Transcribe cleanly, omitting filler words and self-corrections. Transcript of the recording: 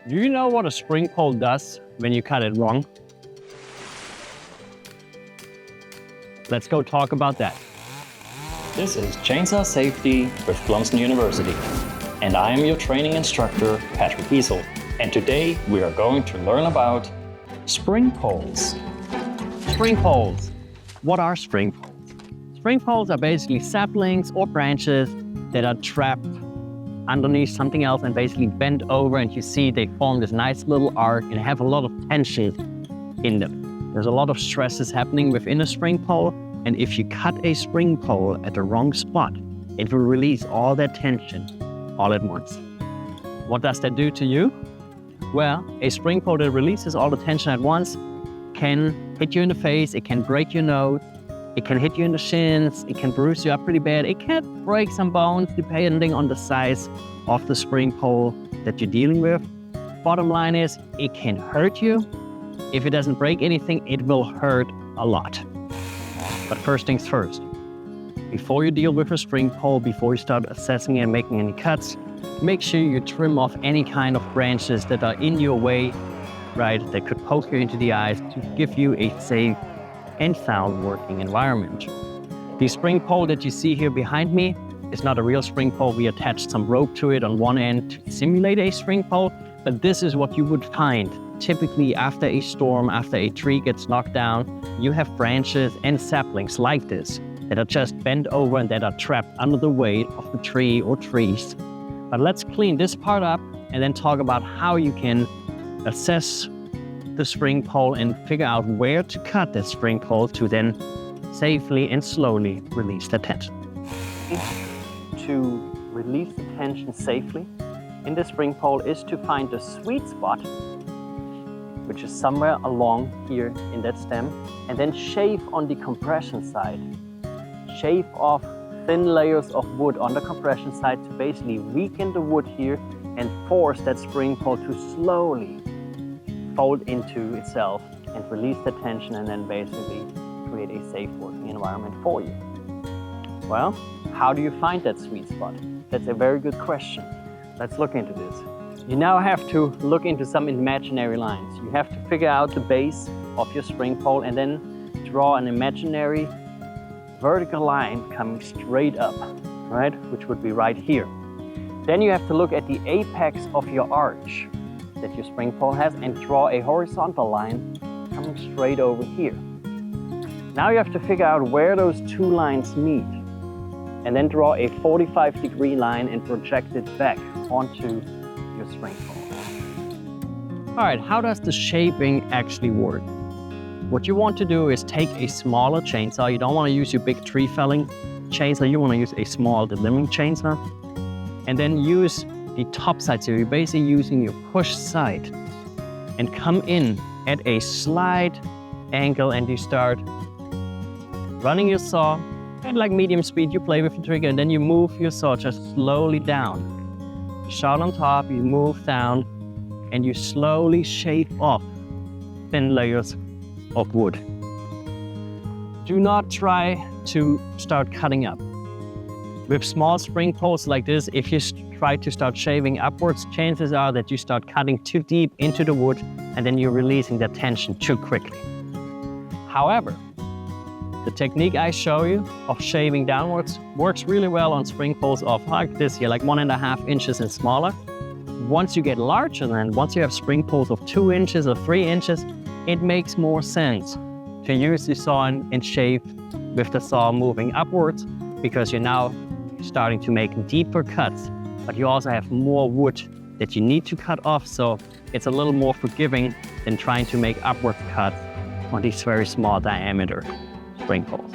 Do you know what a spring pole does when you cut it wrong? Let's go talk about that. This is Chainsaw Safety with Clemson University, and I am your training instructor, Patrick Easel. And today we are going to learn about spring poles. Spring poles. What are spring poles? Spring poles are basically saplings or branches that are trapped underneath something else and basically bent over, and you see they form this nice little arc and have a lot of tension in them. There's a lot of stresses happening within a spring pole, and if you cut a spring pole at the wrong spot, it will release all that tension all at once. What does that do to you? Well, a spring pole that releases all the tension at once can hit you in the face, it can break your nose, it can hit you in the shins, it can bruise you up pretty bad, it can break some bones depending on the size of the spring pole that you're dealing with. Bottom line is, it can hurt you. If it doesn't break anything, it will hurt a lot. But first things first, before you deal with a spring pole, before you start assessing and making any cuts, make sure you trim off any kind of branches that are in your way, right, that could poke you into the eyes to give you a safe and sound working environment. The spring pole that you see here behind me is not a real spring pole. We attached some rope to it on one end to simulate a spring pole, but this is what you would find typically after a storm, after a tree gets knocked down. You have branches and saplings like this that are just bent over and that are trapped under the weight of the tree or trees. But let's clean this part up and then talk about how you can assess the spring pole and figure out where to cut that spring pole to then safely and slowly release the tension. To release the tension safely in the spring pole is to find the sweet spot, which is somewhere along here in that stem, and then shave on the compression side. Shave off thin layers of wood on the compression side to basically weaken the wood here and force that spring pole to slowly fold into itself and release the tension, and then basically create a safe working environment for you. Well, how do you find that sweet spot? That's a very good question. Let's look into this. You now have to look into some imaginary lines. You have to figure out the base of your spring pole and then draw an imaginary vertical line coming straight up, right? Which would be right here. Then you have to look at the apex of your arch that your spring pole has and draw a horizontal line coming straight over here. Now you have to figure out where those two lines meet and then draw a 45-degree line and project it back onto your spring pole. All right, how does the shaping actually work? What you want to do is take a smaller chainsaw. You don't want to use your big tree felling chainsaw. You want to use a small delimbing chainsaw. And then use the top side. So you're basically using your push side and come in at a slight angle, and you start running your saw at like medium speed. You play with the trigger and then you move your saw just slowly down. You start on top, you move down, and you slowly shave off thin layers of wood. Do not try to start cutting up. With small spring poles like this, if you try to start shaving upwards, chances are that you start cutting too deep into the wood and then you're releasing that tension too quickly. However, the technique I show you of shaving downwards works really well on spring poles of like this here, like 1.5 inches and smaller. Once you get larger, then once you have spring poles of 2 inches or 3 inches, it makes more sense to use the saw and shave with the saw moving upwards, because you're now starting to make deeper cuts, but you also have more wood that you need to cut off, so it's a little more forgiving than trying to make upward cuts on these very small diameter spring poles.